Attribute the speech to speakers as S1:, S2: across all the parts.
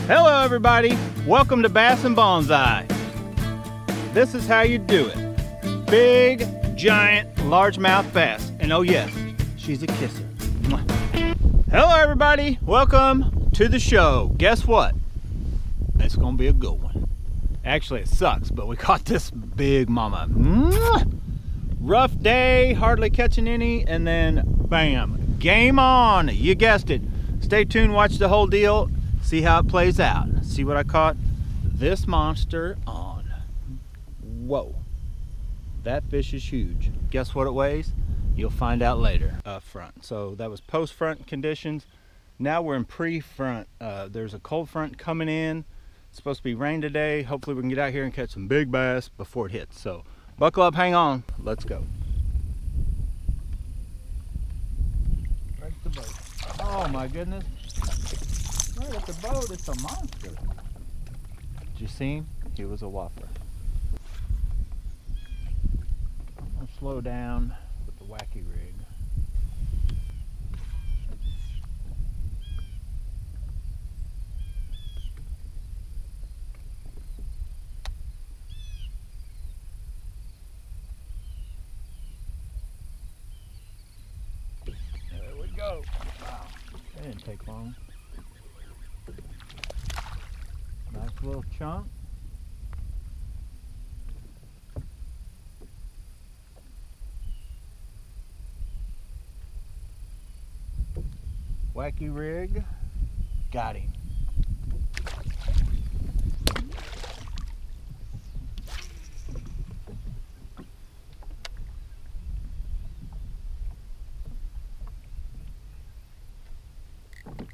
S1: Hello everybody, welcome to Bass and Bonsai. This is how you do it. Big, giant, largemouth bass. And oh yes, she's a kisser. Mwah. Hello everybody, welcome to the show. Guess what? It's gonna be a good one. Actually it sucks, but we caught this big mama. Mwah. Rough day, hardly catching any, and then bam, game on. You guessed it. Stay tuned, watch the whole deal. See how it plays out. See what I caught this monster on. Whoa, that fish is huge. Guess what it weighs? You'll find out later. Front. So that was post front conditions. Now we're in pre-front. There's a cold front coming in. It's supposed to be rain today. Hopefully we can get out here and catch some big bass before it hits. So buckle up, hang on. Let's go. Right at the boat. Oh my goodness. Right at the boat, it's a monster. Did you see him? He was a whopper. I'm gonna slow down with the Wacky rig. There we go. Wow, that didn't take long. Nice little chunk. Wacky rig. Got him.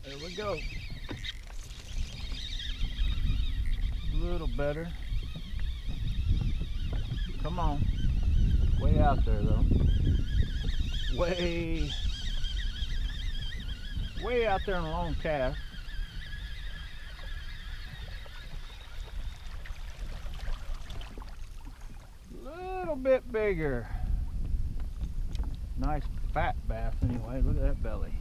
S1: There we go. A little better. Come on. Way out there though. Way out there in a long cast. Little bit bigger. Nice fat bass anyway. Look at that belly.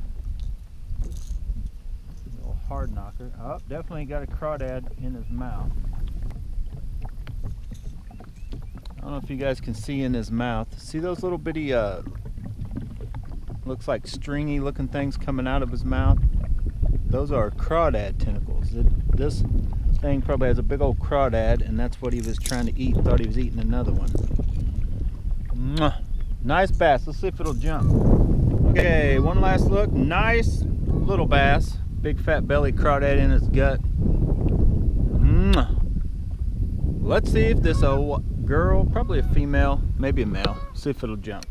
S1: Little hard knocker. Oh, definitely got a crawdad in his mouth. I don't know if you guys can see in his mouth. See those little bitty, looks like stringy looking things coming out of his mouth? Those are crawdad tentacles. This thing probably has a big old crawdad, and that's what he was trying to eat. Thought he was eating another one. Mwah. Nice bass. Let's see if it'll jump. Okay, one last look. Nice little bass. Big fat belly, crawdad in his gut. Mwah. Let's see if this old girl, probably a female, maybe a male, see if it'll jump.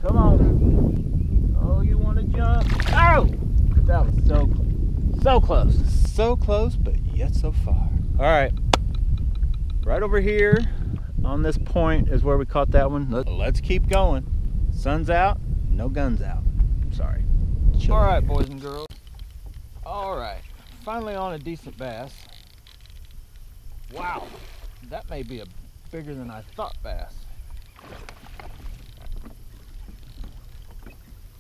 S1: Come on. Oh, you want to jump? Oh! That was so close. So close, but yet so far. All right. Right over here on this point is where we caught that one. Let's keep going. Sun's out, no guns out. Sorry. All right, boys and girls. All right. Finally on a decent bass. Wow. That may be a bigger than I thought bass.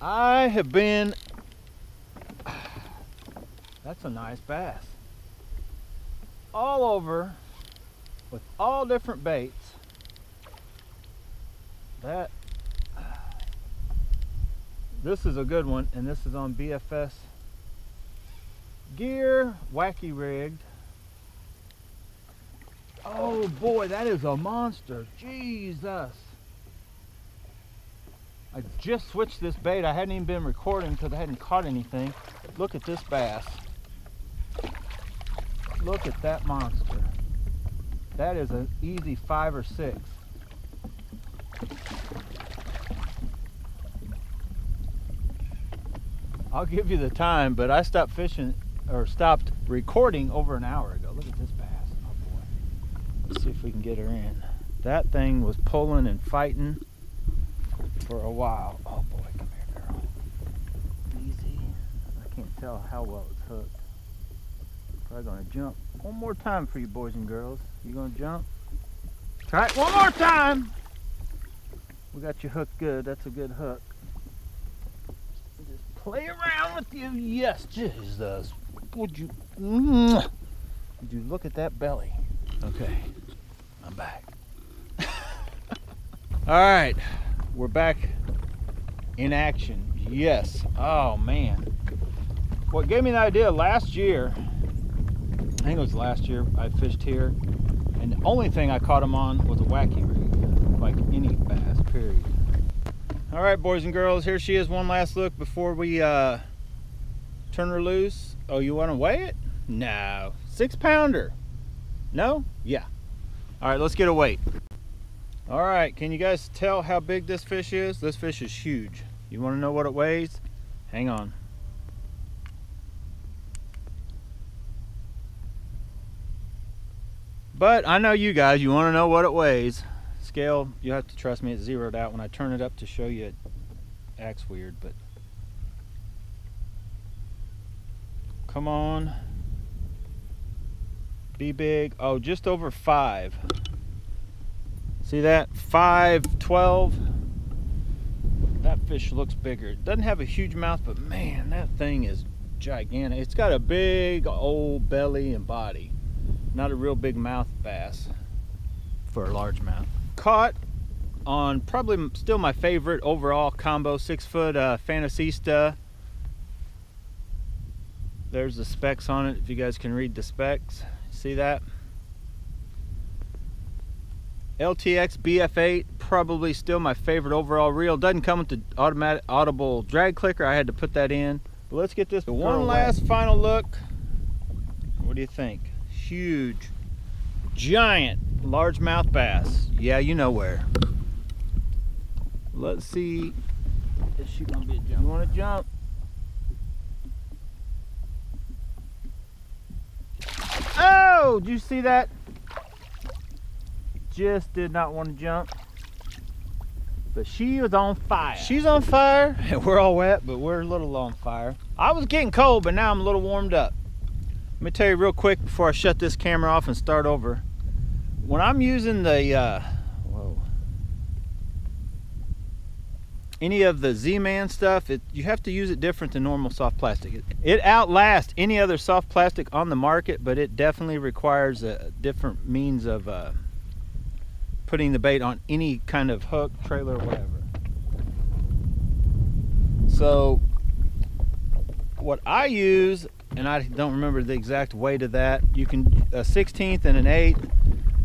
S1: I have been, that's a nice bass. All over with all different baits. This is a good one, and this is on BFS gear, Wacky rigged. Oh boy, that is a monster. Jesus. I just switched this bait. I hadn't even been recording because I hadn't caught anything. Look at this bass. Look at that monster. That is an easy 5 or 6. I'll give you the time, but I stopped fishing or stopped recording over an hour ago. Look at this bass. Oh boy. Let's see if we can get her in. That thing was pulling and fighting for a while. Oh boy, come here, girl. Easy. I can't tell how well it's hooked. Probably gonna jump one more time for you boys and girls. You gonna jump? Try it one more time. We got you hooked good. That's a good hook. Just play around with you. Yes, Jesus. would you look at that belly? Okay, I'm back. All right, we're back in action. Yes. Oh man. What gave me the idea last year, I think it was last year, I fished here, and the only thing I caught them on was a wacky rig, like any bass, period. All right, boys and girls, here she is. One last look before we turn her loose. Oh, you want to weigh it? No. 6-pounder. No? Yeah. All right, let's get a weight. All right, can you guys tell how big this fish is? This fish is huge. You want to know what it weighs? Hang on. But I know you guys, you want to know what it weighs. Scale, you have to trust me, it's zeroed out. When I turn it up to show you, it acts weird, but come on. Be big. Oh, just over 5. See that? 5.12. That fish looks bigger. It doesn't have a huge mouth, but man, that thing is gigantic. It's got a big old belly and body. Not a real big mouth bass for a largemouth. Caught on probably still my favorite overall combo, 6-foot Fantasista. There's the specs on it, if you guys can read the specs. See that? LTX BF8, probably still my favorite overall reel. Doesn't come with the automatic audible drag clicker. I had to put that in. But let's get this one last final look. What do you think? Huge, giant, largemouth bass. Yeah, you know where. Let's see. Is she gonna be a jump? You want to jump? Oh, did you see that? Just did not want to jump, but she was on fire. She's on fire, and we're all wet, but we're a little on fire. I was getting cold, but now I'm a little warmed up. Let me tell you real quick before I shut this camera off and start over. When I'm using the any of the Z-Man stuff, you have to use it different than normal soft plastic. It outlasts any other soft plastic on the market, but it definitely requires a different means of putting the bait on any kind of hook, trailer, or whatever. So what I use, and I don't remember the exact weight of that, you can, a 1/16 and an 1/8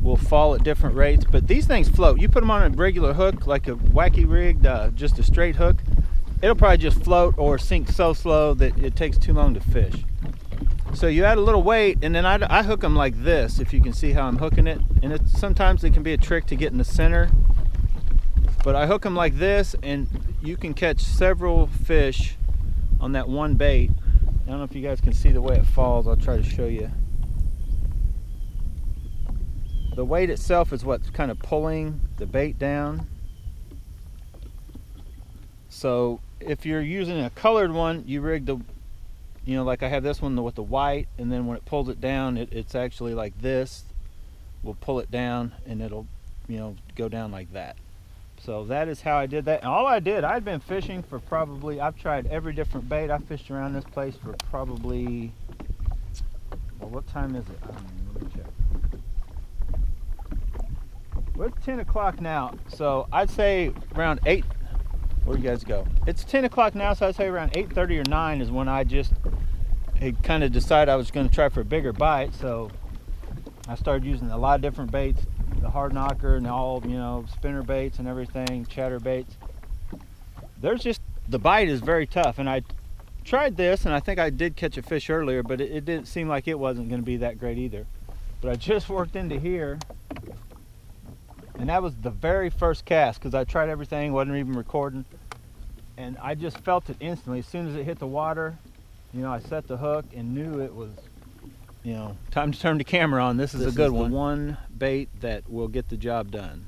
S1: will fall at different rates, but these things float. You put them on a regular hook, like a wacky rigged, just a straight hook, it'll probably just float or sink so slow that it takes too long to fish. So you add a little weight, and then I hook them like this, if you can see how I'm hooking it. And sometimes it can be a trick to get in the center, but I hook them like this, and you can catch several fish on that one bait. I don't know if you guys can see the way it falls. I'll try to show you. The weight itself is what's kind of pulling the bait down. So if you're using a colored one, you rig the, you know, like I have this one with the white, and then when it pulls it down, it's actually like this. We'll pull it down, and it'll, you know, go down like that. So that is how I did that. And all I did, I'd been fishing for probably, I've tried every different bait. I fished around this place for probably, well, what time is it? I don't know, let me check. Well, it's 10 o'clock now, so I'd say around 8, where'd you guys go? It's 10 o'clock now, so I'd say around 8:30 or 9 is when I just kind of decided I was going to try for a bigger bite. So I started using a lot of different baits, the hard knocker and all, you know, spinner baits and everything, chatter baits. There's just, the bite is very tough, and I tried this, and I think I did catch a fish earlier, but it didn't seem like it wasn't going to be that great either. But I just worked into here, and that was the very first cast, because I tried everything, wasn't even recording, and I just felt it instantly. As soon as it hit the water, you know, I set the hook and knew it was, you know, time to turn the camera on. This is a good one. The one bait that will get the job done.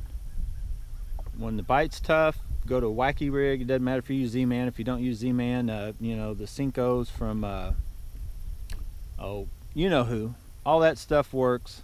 S1: When the bite's tough, go to a wacky rig. It doesn't matter if you use Z-Man. If you don't use Z-Man, you know, the zinkerz from, oh, you know who. All that stuff works.